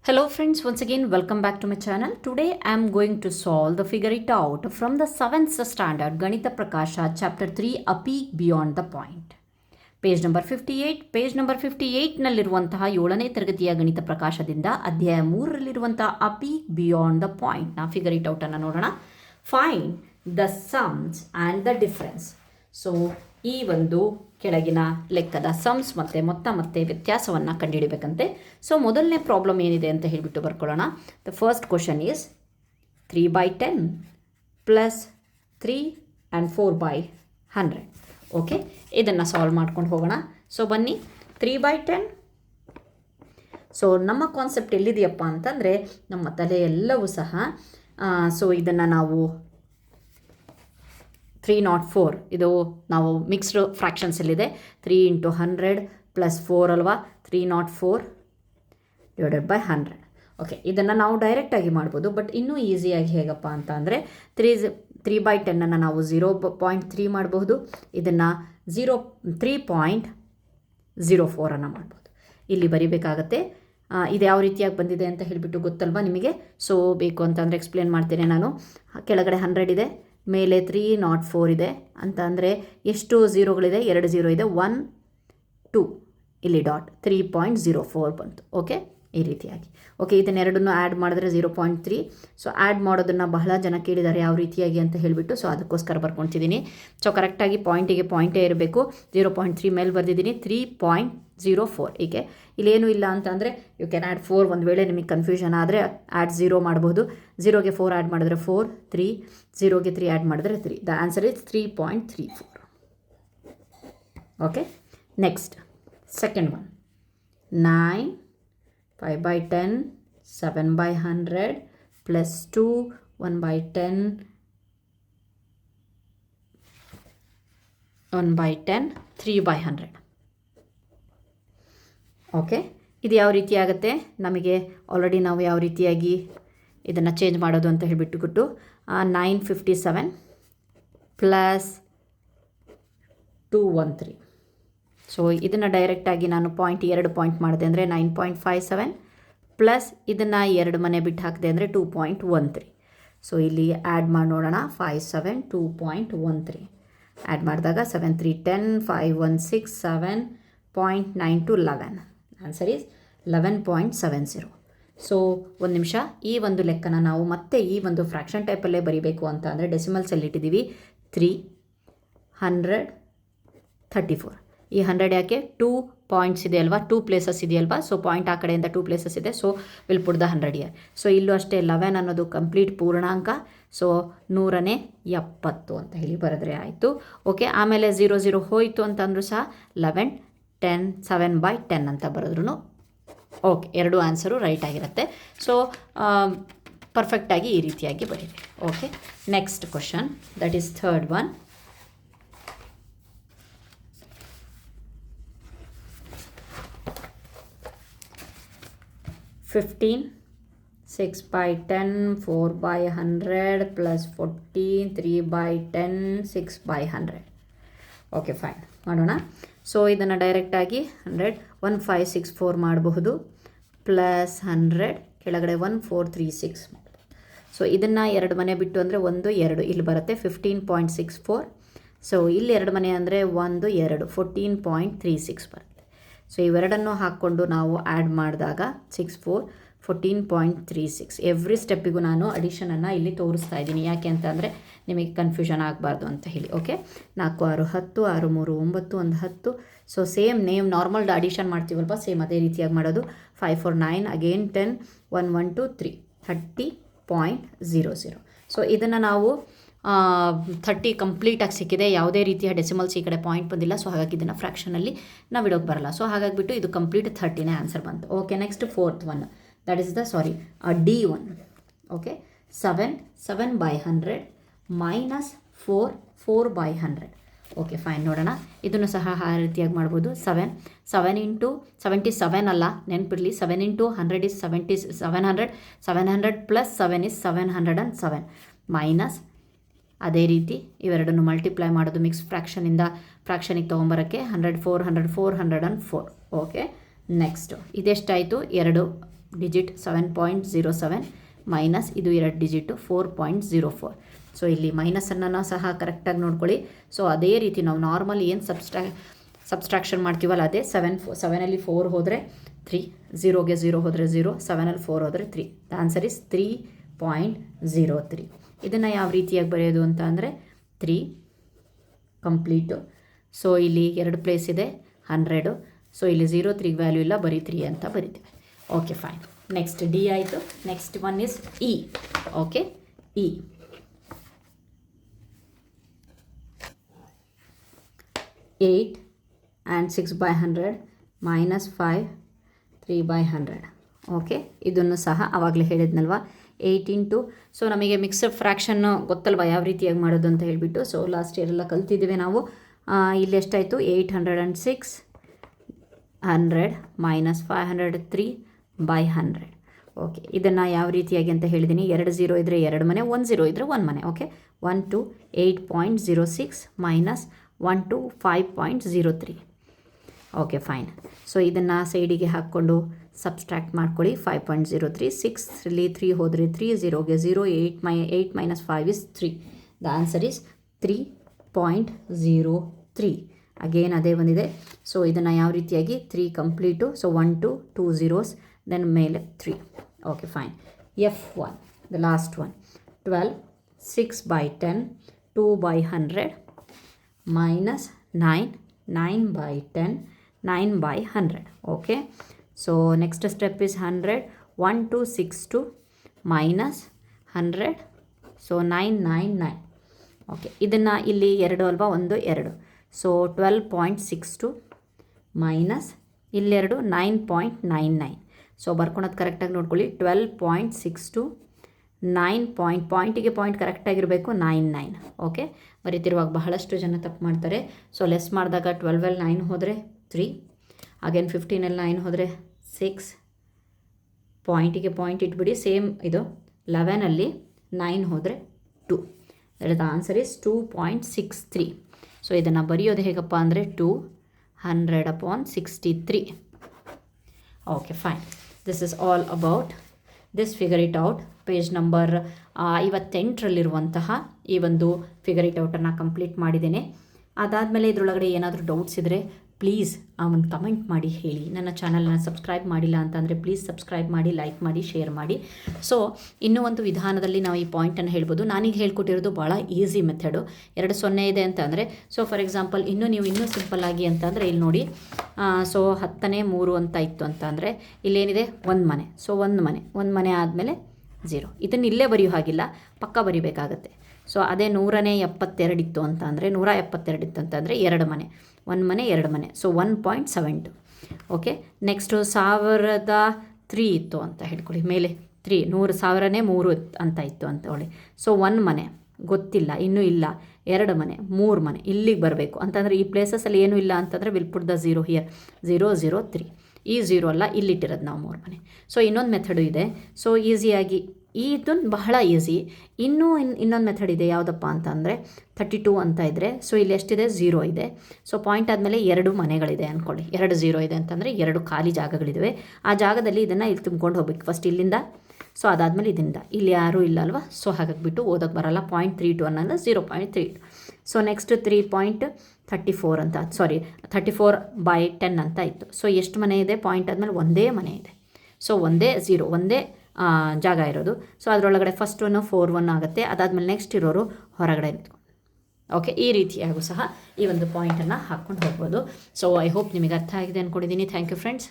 Hello friends, once again welcome back to my channel. Today I am going to solve the figure it out from the 7th standard Ganita Prakasha chapter 3 A Peak Beyond the Point. Page number 58. Page number 58 ನಲ್ಲಿರುವಂತಹ 7ನೇ ತರಗತಿಯ ಗಣಿತ ಪ್ರಕಾಶದಿಂದ ಅಧ್ಯಾಯ 3ರಲ್ಲಿರುವಂತಹ A Peak Beyond the Point ನ figure it out ಅನ್ನು ನೋಡೋಣ. Find the sums and the difference. So ಈ ಒಂದು ಕೆಳಗಿನ ಲೆಕ್ಕದ ಸಮ್ಸ್ ಮತ್ತು ಮೊತ್ತ ಮತ್ತು ವ್ಯತ್ಯಾಸವನ್ನು ಕಂಡುಹಿಡಬೇಕಂತೆ. ಸೊ ಮೊದಲನೇ ಪ್ರಾಬ್ಲಮ್ ಏನಿದೆ ಅಂತ ಹೇಳಿಬಿಟ್ಟು ಬರ್ಕೊಳ್ಳೋಣ. The first question is 3/10 plus 3 and 4/100. Okay, ಇದನ್ನು ಸಾಲ್ವ್ ಮಾಡ್ಕೊಂಡು ಹೋಗೋಣ. ಸೊ ಬನ್ನಿ, 3/10. ಸೊ ನಮ್ಮ ಕಾನ್ಸೆಪ್ಟ್ ಎಲ್ಲಿದೆಯಪ್ಪ ಅಂತಂದರೆ ನಮ್ಮ ತಲೆ ಎಲ್ಲವೂ ಸಹ ಸೊ ಇದನ್ನು ನಾವು 304 ಇದು ನಾವು ಮಿಕ್ಸ್ಡ್ ಫ್ರ್ಯಾಕ್ಷನ್ಸಲ್ಲಿದೆ. 3 × 100 + 4 ಅಲ್ವಾ, 304 / 100. ಓಕೆ, ಇದನ್ನು ನಾವು ಡೈರೆಕ್ಟಾಗಿ ಮಾಡ್ಬೋದು, ಬಟ್ ಇನ್ನೂ ಈಸಿಯಾಗಿ ಹೇಗಪ್ಪ ಅಂತ ಅಂದರೆ 3/10 ನಾವು 0.3 ಮಾಡಬಹುದು, ಇದನ್ನು 3.04 ಮಾಡ್ಬೋದು. ಇಲ್ಲಿ ಬರಿಬೇಕಾಗತ್ತೆ. ಇದು ಯಾವ ರೀತಿಯಾಗಿ ಬಂದಿದೆ ಅಂತ ಹೇಳಿಬಿಟ್ಟು ಗೊತ್ತಲ್ವಾ ನಿಮಗೆ. ಸೊ ಬೇಕು ಅಂತಂದರೆ ಎಕ್ಸ್ಪ್ಲೇನ್ ಮಾಡ್ತೇನೆ ನಾನು. ಕೆಳಗಡೆ 100 ಇದೆ, ಮೇಲೆ 304 ಇದೆ ಅಂತ ಅಂದರೆ ಎಷ್ಟು ಝೀರೋಗಳಿದೆ? 2 ಝೀರೋ ಇದೆ, 1 2 ಇಲ್ಲಿ ಡಾಟ್ 3.04 ಬಂತು. ಓಕೆ, ಈ ರೀತಿಯಾಗಿ. ಓಕೆ, ಇದನ್ನೆರಡನ್ನು ಆ್ಯಡ್ ಮಾಡಿದ್ರೆ 0.3. ಸೊ ಆ್ಯಡ್ ಮಾಡೋದನ್ನು ಬಹಳ ಜನ ಕೇಳಿದ್ದಾರೆ ಯಾವ ರೀತಿಯಾಗಿ ಅಂತ ಹೇಳಿಬಿಟ್ಟು, ಸೊ ಅದಕ್ಕೋಸ್ಕರ ಬರ್ಕೊಳ್ತಿದ್ದೀನಿ. ಸೊ ಕರೆಕ್ಟಾಗಿ ಪಾಯಿಂಟೇ ಇರಬೇಕು. 0.3 ಮೇಲೆ ಬರೆದಿದ್ದೀನಿ, 3.04. ಹೀಗೆ ಇಲ್ಲೇನೂ ಇಲ್ಲ ಅಂತ ಅಂದರೆ ಯು ಕ್ಯಾನ್ ಆ್ಯಡ್ 4. ಒಂದು ವೇಳೆ ನಿಮಗೆ ಕನ್ಫ್ಯೂಷನ್ ಆದರೆ ಆ್ಯಡ್ 0 ಮಾಡಬಹುದು. 0ಗೆ 4 ಆ್ಯಡ್ ಮಾಡಿದ್ರೆ 4, 3, 0ಗೆ 3 ಆ್ಯಡ್ ಮಾಡಿದ್ರೆ 3. The answer is 3.34. Okay, next second one. 9 5/10 7/100 plus 2 1/10 3/100. Okay, ಇದು ಯಾವ ರೀತಿ ಆಗುತ್ತೆ ನಮಗೆ ಆಲ್ರೆಡಿ ನಾವು ಯಾವ ರೀತಿಯಾಗಿ ಇದನ್ನು ಚೇಂಜ್ ಮಾಡೋದು ಅಂತ ಹೇಳಿಬಿಟ್ಟು ಕೊಟ್ಟು 957 ಪ್ಲಸ್ 213. ಸೊ ಇದನ್ನು ಡೈರೆಕ್ಟಾಗಿ ನಾನು ಎರಡು ಪಾಯಿಂಟ್ ಮಾಡಿದೆ ಅಂದರೆ 9.57 ಪ್ಲಸ್ ಇದನ್ನು 2 ಮನೆ ಬಿಟ್ಟು ಹಾಕಿದೆ ಅಂದರೆ 2.13. ಸೊ ಇಲ್ಲಿ ಆ್ಯಡ್ ಮಾಡಿ ನೋಡೋಣ. 57 2.13 ಆ್ಯಡ್ ಮಾಡಿದಾಗ 7 3 10 5 1 6 7.92 11. Answer is 11.70. ಸೊ ಒಂದು ನಿಮಿಷ, ಈ ಒಂದು ಲೆಕ್ಕನ ನಾವು ಮತ್ತೆ ಈ ಒಂದು ಫ್ರ್ಯಾಕ್ಷನ್ ಟೈಪಲ್ಲೇ ಬರೀಬೇಕು ಅಂತ ಅಂದರೆ ಡೆಸಿಮಲ್ಸಲ್ಲಿ ಇಟ್ಟಿದ್ದೀವಿ. 334. ಈ 100 ಯಾಕೆ? 2 ಪಾಯಿಂಟ್ಸ್ ಇದೆ ಅಲ್ವಾ, 2 ಪ್ಲೇಸಸ್ ಇದೆಯಲ್ವಾ. ಸೊ ಪಾಯಿಂಟ್ ಆ ಕಡೆಯಿಂದ 2 ಪ್ಲೇಸಸ್ ಇದೆ. So will put the 100 year. So ಇಲ್ಲೂ ಅಷ್ಟೇ 11 ಅನ್ನೋದು ಕಂಪ್ಲೀಟ್ ಪೂರ್ಣಾಂಕ. ಸೊ 170 ಅಂತ ಹೇಳಿ ಬರೆದ್ರೆ ಆಯಿತು. ಓಕೆ, ಆಮೇಲೆ 0 ಹೋಯಿತು ಅಂತಂದರೂ ಸಹ 11 10 7/10 ಅಂತ ಬರೆದ್ರೂ ಓಕೆ, ಎರಡು ಆನ್ಸರು ರೈಟ್ ಆಗಿರುತ್ತೆ. ಸೊ ಪರ್ಫೆಕ್ಟಾಗಿ ಈ ರೀತಿಯಾಗಿ ಬರೀರಿ. Okay, next question, that is third one. 15 6/10 4/100 plus 14 3/10 6/100. Okay, fine ಮಾಡೋಣ. ಸೊ ಇದನ್ನು ಡೈರೆಕ್ಟಾಗಿ 100 1564 ಮಾಡಬಹುದು, ಪ್ಲಸ್ 100 ಕೆಳಗಡೆ 1436 ಮಾಡಬಹುದು. ಸೊ ಇದನ್ನು 2 ಮನೆ ಬಿಟ್ಟು ಅಂದರೆ 1 2 ಇಲ್ಲಿ ಬರುತ್ತೆ 15.64. ಸೊ ಇಲ್ಲಿ 2 ಮನೆ ಅಂದರೆ 1 2 14.36 ಬರುತ್ತೆ. ಸೊ ಇವೆರಡನ್ನು ಹಾಕ್ಕೊಂಡು ನಾವು ಆ್ಯಡ್ ಮಾಡಿದಾಗ 64 14.36. ಎವ್ರಿ ಸ್ಟೆಪ್ಪಿಗೂ ನಾನು ಅಡಿಷನನ್ನು ಇಲ್ಲಿ ತೋರಿಸ್ತಾ ಇದ್ದೀನಿ. ಯಾಕೆ ಅಂತ ಅಂದರೆ ನಿಮಗೆ ಕನ್ಫ್ಯೂಷನ್ ಆಗಬಾರ್ದು ಅಂತ ಹೇಳಿ. Okay, 4 6 10 6 3 9 1 10. So same normal addition ಮಾಡ್ತೀವಲ್ವ, ಸೇಮ್ ಅದೇ ರೀತಿಯಾಗಿ ಮಾಡೋದು. 5 4 9 ಅಗೇನ್ 10 1 1 2 3 30.00. ಸೊ ಇದನ್ನು ನಾವು 30 ಕಂಪ್ಲೀಟಾಗಿ ಸಿಕ್ಕಿದೆ. ಯಾವುದೇ ರೀತಿಯ ಡೆಸಿಮಲ್ಸ್ ಈ ಕಡೆ ಪಾಯಿಂಟ್ ಬಂದಿಲ್ಲ. ಸೊ ಹಾಗಾಗಿ ಇದನ್ನು ಫ್ರ್ಯಾಕ್ಷನಲ್ಲಿ ನಾವು ಇಡೋಕ್ಕೆ ಬರಲ್ಲ. ಸೊ ಹಾಗಾಗಿಬಿಟ್ಟು ಇದು ಕಂಪ್ಲೀಟ್ 30ನೇ ಆನ್ಸರ್ ಬಂತು. Okay, next fourth one, that is the D1. Okay, 7/100 minus 4/100. Okay, fine ನೋಡೋಣ. ಇದನ್ನು ಸಹ ಆ ರೀತಿಯಾಗಿ ಮಾಡ್ಬೋದು. 7 × 77 ಅಲ್ಲ, ನೆನಪಿರಲಿ. 7 × 100 is 700. 700 ಪ್ಲಸ್ 7 is 707 ಮೈನಸ್ ಅದೇ ರೀತಿ ಇವೆರಡನ್ನು ಮಲ್ಟಿಪ್ಲೈ ಮಾಡೋದು ಮಿಕ್ಸ್ ಫ್ರ್ಯಾಕ್ಷನಿಂದ ಫ್ರ್ಯಾಕ್ಷನಿಗೆ ತೊಗೊಂಬರೋಕ್ಕೆ 100 400 404. ಓಕೆ, ನೆಕ್ಸ್ಟು ಇದೆಷ್ಟಾಯಿತು? 2 ಡಿಜಿಟ್ 7.07 ಮೈನಸ್ ಇದು 2 ಡಿಜಿಟು 4.04. ಸೊ ಇಲ್ಲಿ ಮೈನಸನ್ನು ಸಹ ಕರೆಕ್ಟಾಗಿ ನೋಡ್ಕೊಳ್ಳಿ. ಸೊ ಅದೇ ರೀತಿ ನಾವು ನಾರ್ಮಲಿ ಏನು ಸಬ್ಸ್ಟ್ರಾಕ್ಷನ್ ಮಾಡ್ತೀವಲ್ಲ ಅದೇ 7ಅಲ್ಲಿ 4 ಹೋದರೆ 3, 0ಗೆ 0 ಹೋದರೆ 0, 7ಅಲ್ಲಿ 4 ಹೋದರೆ 3. The answer is 3.03. ಇದನ್ನು ಯಾವ ರೀತಿಯಾಗಿ ಬರೆಯೋದು ಅಂತ ಅಂದರೆ 3 ಕಂಪ್ಲೀಟು. ಸೊ ಇಲ್ಲಿ 2 ಪ್ಲೇಸ್ ಇದೆ 100. ಸೊ ಇಲ್ಲಿ 0, 3 ವ್ಯಾಲ್ಯೂ ಇಲ್ಲ, ಬರೀ 3 ಅಂತ ಬರಿತೀವಿ. Okay fine. ನೆಕ್ಸ್ಟ್ ಡಿ ಆಯಿತು. Next one is E. Okay, E 8 and 6/100 minus 5 3/100. Okay, ಇದನ್ನು ಸಹ ಆವಾಗಲೇ ಹೇಳಿದ್ನಲ್ವ 8 ಇಂಟು. ಸೊ ನಮಗೆ ಮಿಕ್ಸ್ಡ್ ಫ್ರ್ಯಾಕ್ಷನ್ನು ಗೊತ್ತಲ್ವ ಯಾವ ರೀತಿಯಾಗಿ ಮಾಡೋದು ಅಂತ ಹೇಳಿಬಿಟ್ಟು. ಸೊ ಲಾಸ್ಟ್ ಇಯರೆಲ್ಲ ಕಲ್ತಿದ್ದೀವಿ ನಾವು. ಇಲ್ಲಿ ಎಷ್ಟಾಯಿತು 806 100 ಮೈನಸ್ 500 3/100. ಓಕೆ, ಇದನ್ನು ಯಾವ ರೀತಿಯಾಗಿ ಅಂತ ಹೇಳಿದ್ದೀನಿ. 2 0 ಇದ್ದರೆ 2 ಮನೆ, 1 0 ಇದ್ದರೆ 1 ಮನೆ. Okay, 1 to 8.06 minus 1 to 5.03. Okay fine. So ಇದನ್ನು ಸೈಡಿಗೆ ಹಾಕ್ಕೊಂಡು ಸಬ್ಸ್ಟ್ರಾಕ್ಟ್ ಮಾಡ್ಕೊಳ್ಳಿ. 5.03, 6ರಲ್ಲಿ 3 ಹೋದರೆ 3, 0ಗೆ 0, 8 minus 5 is 3. The answer is 3.03. Again ಅದೇ ಬಂದಿದೆ. ಸೊ ಇದನ್ನು ಯಾವ ರೀತಿಯಾಗಿ 3 complete. So 1 to 2 zeros, then ಮೇಲೆ 3. Okay fine. F1, the last one. 12 6/10 2/100 minus 9 9/10 9/100. Okay, so next step is 100. 1 to 6 to minus 100. So 999. Okay, ಇದನ್ನು ಇಲ್ಲಿ 2 ಅಲ್ವಾ, 1 2. ಸೊ 12.62 ಮೈನಸ್ ಇಲ್ಲೆರಡು 9.99. ಸೊ ಬರ್ಕೊಳೋದು ಕರೆಕ್ಟಾಗಿ ನೋಡ್ಕೊಳ್ಳಿ. 12.62 9 ಪಾಯಿಂಟಿಗೆ ಪಾಯಿಂಟ್ ಕರೆಕ್ಟಾಗಿರಬೇಕು 99. ಓಕೆ, ಬರೀತಿರುವಾಗ ಬಹಳಷ್ಟು ಜನ ತಪ್ಪು ಮಾಡ್ತಾರೆ. ಸೊ ಲೆಸ್ ಮಾಡಿದಾಗ 12ಅಲ್ಲಿ 9 ಹೋದರೆ 3, ಅಗೇನ್ 15ಅಲ್ಲಿ 9 ಹೋದರೆ 6, ಪಾಯಿಂಟಿಗೆ ಪಾಯಿಂಟ್ ಇಟ್ಬಿಡಿ. ಸೇಮ್ ಇದು 11ಅಲ್ಲಿ 9 ಹೋದರೆ 2. The answer is 2.63. ಸೊ ಇದನ್ನು ಬರೆಯೋದು ಹೇಗಪ್ಪ ಅಂದರೆ 200/63. Okay fine. This is all about this figure it out. Page number 58ರಲ್ಲಿರುವಂತಹ ಈ ಒಂದು ಫಿಗರ್ ಇಟ್ ಔಟನ್ನು ಕಂಪ್ಲೀಟ್ ಮಾಡಿದ್ದೇನೆ. ಅದಾದಮೇಲೆ ಇದರೊಳಗಡೆ ಏನಾದರೂ ಡೌಟ್ಸ್ ಇದ್ದರೆ ಪ್ಲೀಸ್ ಒಂದು ಕಮೆಂಟ್ ಮಾಡಿ ಹೇಳಿ. ನನ್ನ ಚಾನಲನ್ನು ಸಬ್ಸ್ಕ್ರೈಬ್ ಮಾಡಿಲ್ಲ ಅಂತಂದರೆ ಪ್ಲೀಸ್ ಸಬ್ಸ್ಕ್ರೈಬ್ ಮಾಡಿ, ಲೈಕ್ ಮಾಡಿ, ಶೇರ್ ಮಾಡಿ. ಸೊ ಇನ್ನೂ ಒಂದು ವಿಧಾನದಲ್ಲಿ ನಾವು ಈ ಪಾಯಿಂಟನ್ನು ಹೇಳ್ಬೋದು. ನಾನೀಗ ಹೇಳ್ಕೊಟ್ಟಿರೋದು ಭಾಳ ಈಸಿ ಮೆಥಡು. 2 0 ಇದೆ ಅಂತ ಅಂದರೆ, ಸೊ ಫಾರ್ ಎಕ್ಸಾಂಪಲ್ ಇನ್ನೂ ಸಿಂಪಲ್ಲಾಗಿ ಅಂತಂದರೆ ಇಲ್ಲಿ ನೋಡಿ. ಸೊ 10ನೇ 3 ಅಂತ ಇತ್ತು ಅಂತ ಅಂದರೆ ಇಲ್ಲೇನಿದೆ 1 ಮನೆ. ಸೊ 1 ಮನೆ ಆದಮೇಲೆ 0. ಇದನ್ನು ಇಲ್ಲೇ ಬರೆಯೋ ಹಾಗಿಲ್ಲ, ಪಕ್ಕ ಬರಿಬೇಕಾಗತ್ತೆ. ಸೊ ಅದೇ 172 ಇತ್ತು ಅಂತ ಅಂದರೆ 172 ಇತ್ತು ಅಂತಂದರೆ 2 ಮನೆ, 1 ಮನೆ 2 ಮನೆ. ಸೊ 1.72. ಓಕೆ, ನೆಕ್ಸ್ಟು 1003 ಇತ್ತು ಅಂತ ಹೇಳ್ಕೊಳ್ಳಿ. ಮೇಲೆ 3 100,000ನೇ 3 ಅಂತ ಇತ್ತು ಅಂತ ಹೇಳಿ. ಸೊ 1 ಮನೆ ಗೊತ್ತಿಲ್ಲ, ಇನ್ನೂ ಇಲ್ಲ. 2 ಮನೆ, 3 ಮನೆ, ಇಲ್ಲಿಗೆ ಬರಬೇಕು ಅಂತಂದರೆ ಈ ಪ್ಲೇಸಸಲ್ಲಿ ಏನೂ ಇಲ್ಲ ಅಂತಂದರೆ ವಿಲ್ ಪುಟ್ ದ 0 ಹಿಯರ್. 003. ಈ 0 ಅಲ್ಲ, ಇಲ್ಲಿಟ್ಟಿರೋದು ನಾವು 3 ಮನೆ. ಸೊ ಇನ್ನೊಂದು ಮೆಥಡು ಇದೆ. ಸೊ ಈಸಿಯಾಗಿ ಇದೊಂದು ಬಹಳ ಈಸಿ. ಇನ್ನೊಂದು ಮೆಥಡ್ ಇದೆ. ಯಾವುದಪ್ಪ ಅಂತಂದರೆ 32 ಅಂತ ಇದ್ದರೆ, ಸೊ ಇಲ್ಲಿ ಎಷ್ಟಿದೆ 0 ಇದೆ. ಸೊ ಪಾಯಿಂಟ್ ಆದಮೇಲೆ 2 ಮನೆಗಳಿದೆ ಅಂದ್ಕೊಳ್ಳಿ. 2 0 ಇದೆ ಅಂತಂದರೆ 2 ಖಾಲಿ ಜಾಗಗಳಿದ್ದಾವೆ. ಆ ಜಾಗದಲ್ಲಿ ಇದನ್ನು ಇಲ್ಲಿ ತುಂಬ್ಕೊಂಡು ಹೋಗ್ಬೇಕು ಫಸ್ಟ್ ಇಲ್ಲಿಂದ. ಸೊ ಅದಾದಮೇಲೆ ಇದರಿಂದ ಇಲ್ಲಿ ಯಾರೂ ಇಲ್ಲ ಅಲ್ವಾ. ಸೊ ಹಾಗಾಗಿಬಿಟ್ಟು ಓದೋಕ್ಕೆ ಬರೋಲ್ಲ. 0.32 ಅನ್ನೋದು 0.32. ಸೊ ನೆಕ್ಸ್ಟ್ 3.34 ಅಂತ, 34/10 ಅಂತ ಇತ್ತು. ಸೊ ಎಷ್ಟು ಮನೆ ಇದೆ ಪಾಯಿಂಟ್ ಆದಮೇಲೆ? ಒಂದೇ ಮನೆ ಇದೆ. ಸೊ ಒಂದೇ ಜಾಗ ಇರೋದು. ಸೊ ಅದರೊಳಗಡೆ ಫಸ್ಟ್ 1 4 1 ಆಗುತ್ತೆ. ಅದಾದಮೇಲೆ ನೆಕ್ಸ್ಟ್ ಇರೋರು ಹೊರಗಡೆ ನಿಂತ್ಕೊಂಡು. ಓಕೆ, ಈ ರೀತಿಯಾಗೂ ಸಹ ಈ ಒಂದು ಪಾಯಿಂಟನ್ನು ಹಾಕ್ಕೊಂಡು ಹೋಗ್ಬೋದು. ಸೊ ಐ ಹೋಪ್ ನಿಮಗೆ ಅರ್ಥ ಆಗಿದೆ ಅಂದ್ಕೊಂಡಿದ್ದೀನಿ. Thank you friends.